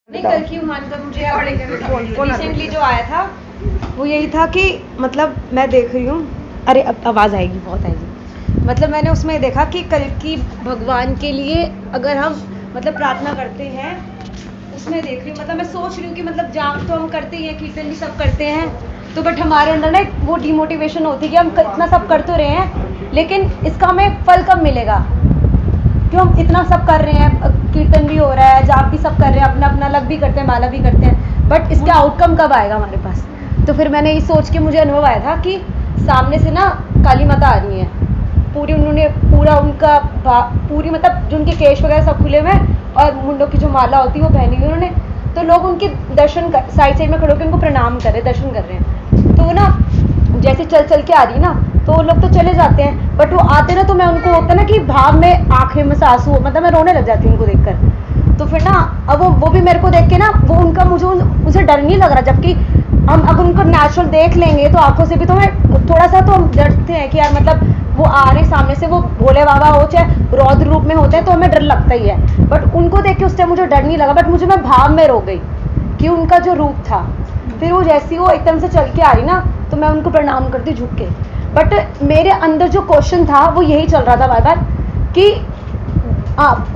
नहीं, कल की मान का मुझे रिसेंटली जो आया था वो यही था कि मतलब मैं देख रही हूँ, अरे अब आवाज़ आएगी, बहुत आएगी। मतलब मैंने उसमें देखा कि कल की भगवान के लिए अगर हम मतलब प्रार्थना करते हैं, उसमें देख रही हूँ, मतलब मैं सोच रही हूँ कि मतलब जाप तो हम करते ही हैं, कीर्तन भी सब करते हैं, तो बट हमारे अंदर ना वो डिमोटिवेशन होती है कि हम इतना सब कर तो रहे हैं, लेकिन इसका हमें फल कब मिलेगा? क्यों हम इतना सब कर रहे हैं, कीर्तन भी हो रहा है, जाप भी सब कर रहे हैं, अपना अपना अलग भी करते हैं, माला भी करते हैं, बट इसका आउटकम कब आएगा हमारे पास? तो फिर मैंने ये सोच के मुझे अनुभव आया था कि सामने से ना काली माता आ रही हैं, पूरी उन्होंने पूरा उनका पूरी मतलब जो उनके केश वगैरह सब खुले हुए हैं और मुंडों की जो माला होती है वो पहनी हुई उन्होंने, तो लोग उनके दर्शन कर साइड में खड़े होकर उनको प्रणाम कर रहे, दर्शन कर रहे हैं। तो वो ना जैसे चल चल के आ रही ना, तो वो लोग तो चले जाते हैं, बट वो आते ना तो मैं उनको होता ना कि भाव में आंखें में आंसू, मतलब मैं रोने लग जाती हूँ उनको देखकर। तो फिर ना अब वो भी मेरे को देख के ना, वो उनका मुझे डर नहीं लग रहा, जबकि हम अगर उनको नेचुरल देख लेंगे तो आंखों से भी तो हमें थोड़ा सा तो हम डरते हैं कि यार मतलब वो आ रहे सामने से, वो भोले बाबा हो चाहे रौद्र रूप में होते हैं तो हमें डर लगता ही है, बट उनको देख के उस टाइम मुझे डर नहीं लगा, बट मैं भाव में रो गई कि उनका जो रूप था। फिर वो जैसी वो एकदम से चल के आ रही ना, तो मैं उनको प्रणाम करती झुक के, बट मेरे अंदर जो क्वेश्चन था वो यही चल रहा था बार बार कि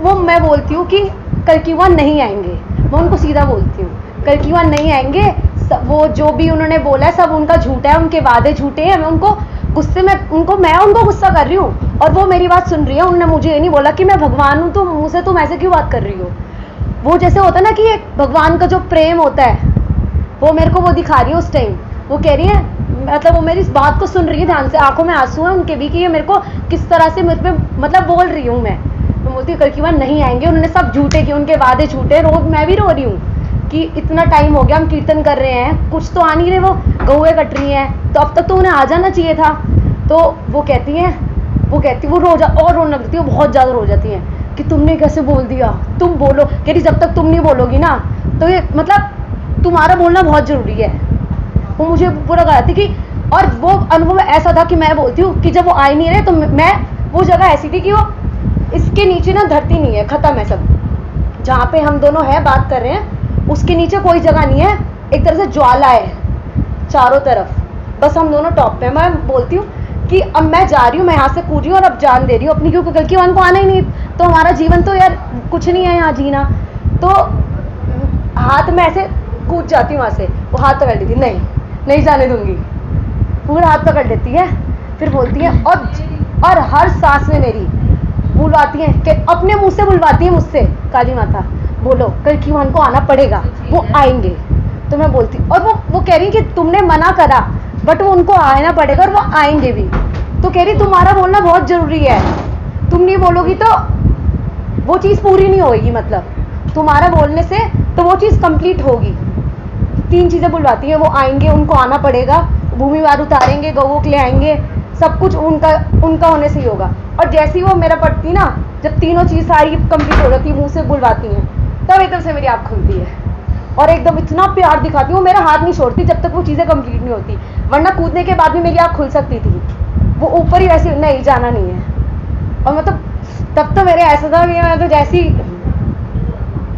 वो मैं बोलती हूँ कि कल की वहाँ नहीं आएंगे, मैं उनको सीधा बोलती हूँ कल की वहाँ नहीं आएंगे, वो जो भी उन्होंने बोला है सब उनका झूठा है, उनके वादे झूठे हैं। मैं उनको गुस्सा कर रही हूँ और वो मेरी बात सुन रही है। उन्होंने मुझे ये नहीं बोला कि मैं भगवान हूँ तो मुझसे तुम ऐसे क्यों बात कर रही हो। वो जैसे होता है ना कि एक भगवान का जो प्रेम होता है वो मेरे को वो दिखा रही है उस टाइम। वो कह रही है, मतलब वो मेरी इस बात को सुन रही है ध्यान से, आंखों में आंसू है उनके भी कि ये मेरे को किस तरह से मुझ पे मतलब बोल रही हूँ। मैं बोलती हूँ कल की बार नहीं आएंगे, उन्होंने सब झूठे किए, उनके वादे झूठे। रोज मैं भी रो रही हूँ कि इतना टाइम हो गया हम कीर्तन कर रहे हैं, कुछ तो आ नहीं रहे, वो गहुए कट रही हैं, तो अब तक तो उन्हें आ जाना चाहिए था। तो वो कहती वो और रोने लगती है, बहुत ज़्यादा रो जाती हैं कि तुमने कैसे बोल दिया, तुम बोलो। कह रही जब तक तुम नहीं बोलोगी ना तो ये मतलब तुम्हारा बोलना बहुत ज़रूरी है। वो मुझे पूरा कहती कि, और वो अनुभव ऐसा था कि मैं बोलती हूँ कि जब वो आ ही नहीं रहे तो मैं, वो जगह ऐसी थी कि वो इसके नीचे ना धरती नहीं है, ख़त्म है सब, जहाँ पे हम दोनों है बात कर रहे हैं उसके नीचे कोई जगह नहीं है, एक तरह से ज्वाला है चारों तरफ, बस हम दोनों टॉप पे। मैं बोलती हूँ कि अब मैं जा रही हूँ, मैं यहाँ से कूद रही हूँ और अब जान दे रही हूँ अपनी, क्योंकि कल की वन को आना ही नहीं तो हमारा जीवन तो यार कुछ नहीं है यहाँ जीना। तो हाथ में ऐसे कूद जाती हूँ वहाँ से, वो हाथ पकड़ लेती, नहीं जाने दूंगी, पूरा हाथ पकड़ लेती है। फिर बोलती है और हर सांस में मेरी बुलवाती है कि अपने मुंह से बुलवाती है मुझसे, काली माता बोलो कल की वन को आना पड़ेगा, वो आएंगे। तो मैं बोलती, और वो कह रही कि तुमने मना करा बट वो उनको आना पड़ेगा और वो आएंगे भी। तो कह रही तुम्हारा बोलना बहुत ज़रूरी है, तुम नहीं बोलोगी तो वो चीज़ पूरी नहीं होगी, मतलब तुम्हारा बोलने से तो वो चीज़ कंप्लीट होगी। 3 चीज़ें बुलवाती है, वो आएंगे, उनको आना पड़ेगा, भूमि वार उतारेंगे, गौओं के लिए आएंगे, सब कुछ उनका होने से ही होगा। और जैसे ही वो मेरा पढ़ती ना, जब तीनों चीज़ सारी कंप्लीट हो जाती है, मुँह से बुलवाती हैं, तब एकदम से मेरी आँख खुलती है और एकदम इतना प्यार दिखाती हूँ, वो मेरा हाथ नहीं छोड़ती जब तक वो चीज़ें कंप्लीट नहीं होती, वरना कूदने के बाद भी मेरी आँख खुल सकती थी, वो ऊपर ही वैसे नहीं जाना नहीं है। और मतलब तब तो मेरे ऐसा था कि मैं तो जैसे ही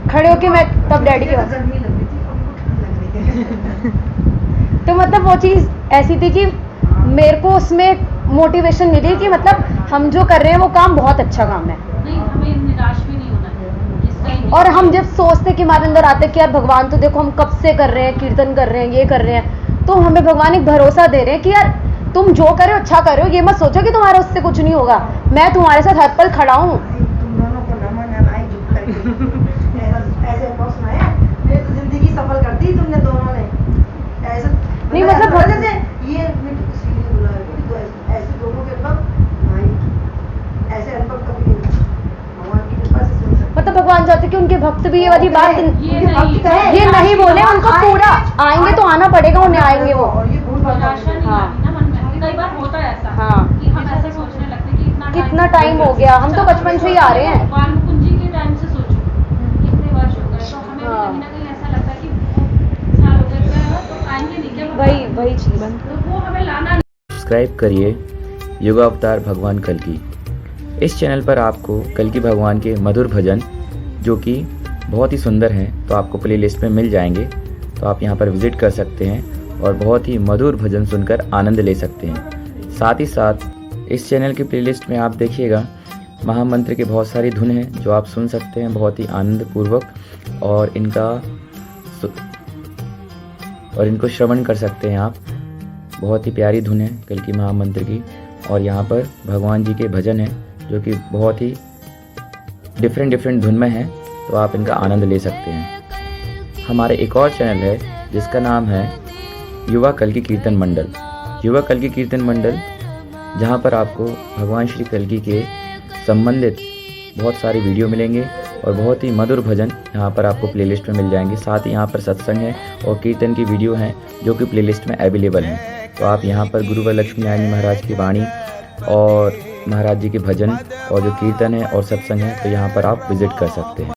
खड़े होके मैं तब डैडी के पास तो मतलब वो चीज़ ऐसी थी कि मेरे को उसमें मोटिवेशन मिली कि मतलब हम जो कर रहे हैं वो काम बहुत अच्छा काम है। नहीं, हमें निराश भी नहीं होना है। और हम जब सोचते कि हमारे अंदर आते कि यार भगवान तो देखो हम कब से कर रहे हैं, कीर्तन कर रहे हैं, ये कर रहे हैं, तो हमें भगवान एक भरोसा दे रहे हैं कि यार तुम जो कर रहे हो अच्छा कर रहे हो, ये मत सोचो कि तुम्हारा उससे कुछ नहीं होगा, मैं तुम्हारे साथ हर पल खड़ा हूँ। जिंदगी सफल कर दी तुमने दोनों ने, ऐसे नहीं मतलब जैसे ये ऐसे दोनों के ऐसे अनुभव कभी नहीं, भगवान की कृपा से सुन सकते। मतलब भगवान चाहते कि उनके भक्त भी ये वाली बात ये नहीं बोले, उनको पूरा आएंगे तो आना पड़ेगा, उन्हें आएंगे वो। और ये भूल निराशा नहीं हाँ। आनी ना मन में। कई बार होता है ऐसा हाँ। कि हम ऐसा सोचने लगते हैं कि कितना टाइम हो गया, हम तो बचपन से ही आ रहे हैं। वाल्मीकि जी के टाइम से सोचो कितने वर्ष हो गए, तो हमें भी हाँ। कहीं ना कहीं ऐसा लगता है कि साल हो गए तो आएंगे नहीं क्या, वही चीज़। तो वो हमें लाना। सब्सक्राइब करिए युग अवतार भगवान कल्कि। इस चैनल पर आपको कल्कि भगवान के मधुर भजन जो कि बहुत ही सुंदर हैं, तो आपको प्लेलिस्ट में मिल जाएंगे। तो आप यहाँ पर विज़िट कर सकते हैं और बहुत ही मधुर भजन सुनकर आनंद ले सकते हैं। साथ ही साथ इस चैनल की प्लेलिस्ट में आप देखिएगा महामंत्र की बहुत सारी धुन हैं जो आप सुन सकते हैं बहुत ही आनंदपूर्वक, और इनको श्रवण कर सकते हैं आप। बहुत ही प्यारी धुन है कल की महामंत्र की, और यहाँ पर भगवान जी के भजन हैं जो कि बहुत ही डिफरेंट धुन में हैं, तो आप इनका आनंद ले सकते हैं। हमारे एक और चैनल है जिसका नाम है युवा कल्की कीर्तन मंडल। युवा कल्की कीर्तन मंडल, जहाँ पर आपको भगवान श्री कल्की के संबंधित बहुत सारी वीडियो मिलेंगे और बहुत ही मधुर भजन यहाँ पर आपको प्लेलिस्ट में मिल जाएंगे। साथ ही यहाँ पर सत्संग है और कीर्तन की वीडियो हैं जो कि प्लेलिस्ट में अवेलेबल हैं। तो आप यहाँ पर गुरु लक्ष्मी नारायण महाराज की वाणी और महाराज जी के भजन और जो कीर्तन है और सत्संग है, तो यहाँ पर आप विजिट कर सकते हैं।